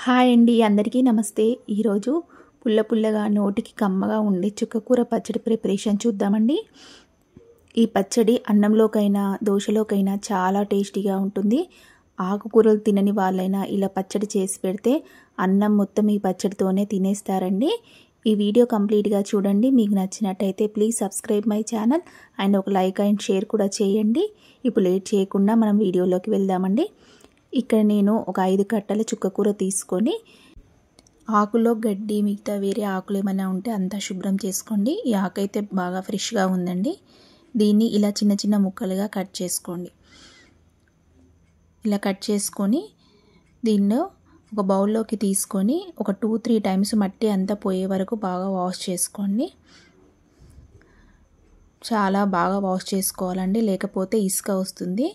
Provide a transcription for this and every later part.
Hi అండి, అందరికీ నమస్తే. ఈరోజు పుల్ల పుల్లగా నోటికి కమ్మగా ఉండే చుక్కకూర పచ్చడి ప్రిపరేషన్ చూద్దామండి. ఈ పచ్చడి అన్నంలోకైనా దోశలోకైనా చాలా టేస్టీగా ఉంటుంది. ఆకుకూరలు తినని వాళ్ళైనా ఇలా పచ్చడి చేసి పెడితే అన్నం మొత్తం ఈ పచ్చడితోనే తినేస్తారండి. ఈ వీడియో కంప్లీట్గా చూడండి. మీకు నచ్చినట్టయితే please subscribe my channel and ఒక లైక్ అండ్ షేర్ కూడా చేయండి. ఇప్పుడు లేట్ చేయకుండా మనం వీడియోలోకి వెళ్దామండి. ఇక్కడ నేను ఒక 5 కట్టల చుక్కకూర తీసుకొని ఆకులో గడ్డి మిగతా వేరే ఆకులు ఏమైనా ఉంటే అంతా శుభ్రం చేసుకోండి. ఈ ఆకు అయితే బాగా ఫ్రెష్గా ఉందండి. దీన్ని ఇలా చిన్న చిన్న ముక్కలుగా కట్ చేసుకోండి. ఇలా కట్ చేసుకొని దీనిలో ఒక బౌల్లోకి తీసుకొని ఒక 2-3 టైమ్స్ మట్టి అంతా పోయే వరకు బాగా వాష్ చేసుకోండి. చాలా బాగా వాష్ చేసుకోవాలండి, లేకపోతే ఇసుక వస్తుంది.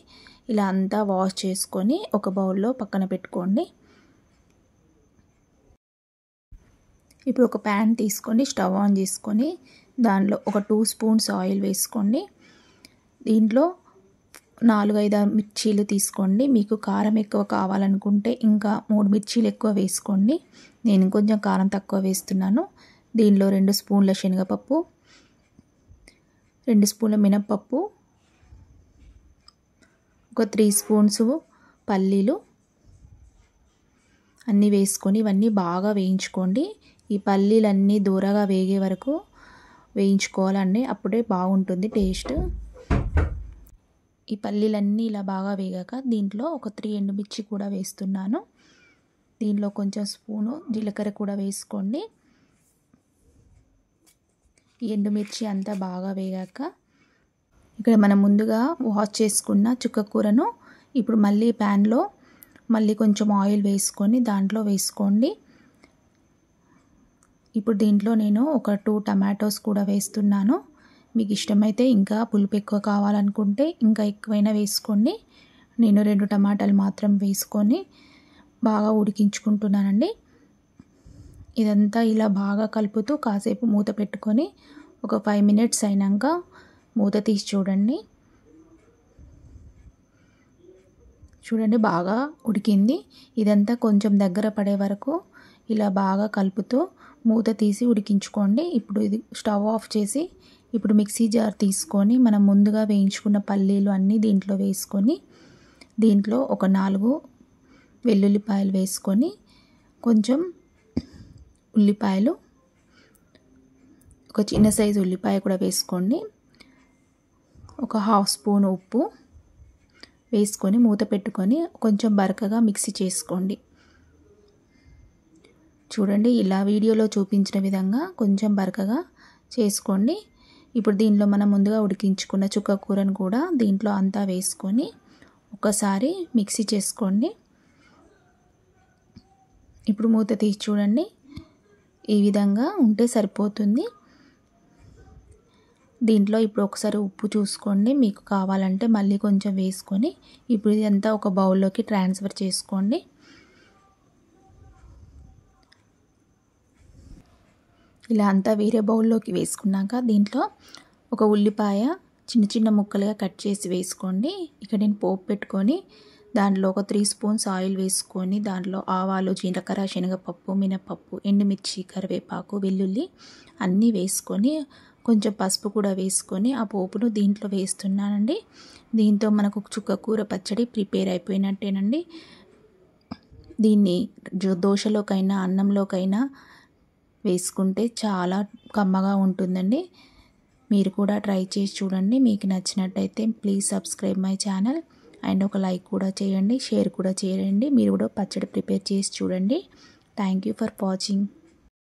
ఇలా అంతా వాష్ చేసుకొని ఒక బౌల్లో పక్కన పెట్టుకోండి. ఇప్పుడు ఒక ప్యాన్ తీసుకొని స్టవ్ ఆన్ చేసుకొని దానిలో ఒక 2 స్పూన్స్ ఆయిల్ వేసుకోండి. దీంట్లో 4-5 మిర్చీలు తీసుకోండి. మీకు కారం ఎక్కువ కావాలనుకుంటే ఇంకా 3 మిర్చీలు ఎక్కువ వేసుకోండి. నేను కొంచెం కారం తక్కువ వేస్తున్నాను. దీనిలో 2 స్పూన్ల శనగపప్పు, 2 స్పూన్ల మినప్పప్పు, ఒక 3 స్పూన్స్ పల్లీలు అన్నీ వేసుకొని ఇవన్నీ బాగా వేయించుకోండి. ఈ పల్లీలన్నీ దూరగా వేగే వరకు వేయించుకోవాలండి, అప్పుడే బాగుంటుంది టేస్ట్. ఈ పల్లీలన్నీ ఇలా బాగా వేగాక దీంట్లో ఒక 3 ఎండుమిర్చి కూడా వేస్తున్నాను. దీనిలో కొంచెం స్పూను జీలకర్ర కూడా వేసుకోండి. ఈ ఎండుమిర్చి అంతా బాగా వేగాక ఇక్కడ మనం ముందుగా వాష్ చేసుకున్న చుక్కకూరను ఇప్పుడు మళ్ళీ ప్యాన్లో మళ్ళీ కొంచెం ఆయిల్ వేసుకొని దాంట్లో వేసుకోండి. ఇప్పుడు దీంట్లో నేను ఒక 2 టమాటోస్ కూడా వేస్తున్నాను. మీకు ఇష్టమైతే ఇంకా పులుపు ఎక్కువ కావాలనుకుంటే ఇంకా ఎక్కువైనా వేసుకోండి. నేను 2 టమాటాలు మాత్రం వేసుకొని బాగా ఉడికించుకుంటున్నానండి. ఇదంతా ఇలా బాగా కలుపుతూ కాసేపు మూత పెట్టుకొని ఒక 5 మినిట్స్ అయినాక మూత తీసి చూడండి. బాగా ఉడికింది. ఇదంతా కొంచెం దగ్గర పడే వరకు ఇలా బాగా కలుపుతూ మూత తీసి ఉడికించుకోండి. ఇప్పుడు ఇది స్టవ్ ఆఫ్ చేసి ఇప్పుడు మిక్సీ జార్ తీసుకొని మనం ముందుగా వేయించుకున్న పల్లీలు అన్నీ దీంట్లో వేసుకొని దీంట్లో ఒక 4 వెల్లుల్లిపాయలు వేసుకొని కొంచెం ఉల్లిపాయలు, ఒక చిన్న సైజు ఉల్లిపాయ కూడా వేసుకోండి. ఒక 1/2 స్పూన్ ఉప్పు వేసుకొని మూత పెట్టుకొని కొంచెం బరకగా మిక్సీ చేసుకోండి. చూడండి, ఇలా వీడియోలో చూపించిన విధంగా కొంచెం బరకగా చేసుకోండి. ఇప్పుడు దీనిలో మనం ముందుగా ఉడికించుకున్న చుక్కకూరను కూడా దీంట్లో అంతా వేసుకొని ఒకసారి మిక్సీ చేసుకోండి. ఇప్పుడు మూత తీసి చూడండి. ఈ విధంగా ఉంటే సరిపోతుంది. దీంట్లో ఇప్పుడు ఒకసారి ఉప్పు చూసుకోండి, మీకు కావాలంటే మళ్ళీ కొంచెం వేసుకొని ఇప్పుడు ఇదంతా ఒక బౌల్లోకి ట్రాన్స్ఫర్ చేసుకోండి. ఇలా అంతా వేరే బౌల్లోకి వేసుకున్నాక దీంట్లో ఒక ఉల్లిపాయ చిన్న చిన్న ముక్కలుగా కట్ చేసి వేసుకోండి. ఇక్కడ నేను పోపు పెట్టుకొని దాంట్లో ఒక 3 స్పూన్స్ ఆయిల్ వేసుకొని దాంట్లో ఆవాలు, జీలకర్ర, శనగపప్పు, మినపప్పు, ఎండుమిర్చి, కరివేపాకు, వెల్లుల్లి అన్నీ వేసుకొని కొంచెం పసుపు కూడా వేసుకొని ఆ పోపును దీంట్లో వేస్తున్నానండి. దీంతో మనకు చుక్కకూర పచ్చడి ప్రిపేర్ అయిపోయినట్టేనండి. దీన్ని దోశలోకైనా అన్నంలోకైనా వేసుకుంటే చాలా కమ్మగా ఉంటుందండి. మీరు కూడా ట్రై చేసి చూడండి. మీకు నచ్చినట్టయితే please subscribe my channel and ఒక లైక్ కూడా చేయండి, షేర్ కూడా చేయండి. మీరు కూడా పచ్చడి ప్రిపేర్ చేసి చూడండి. Thank you for watching.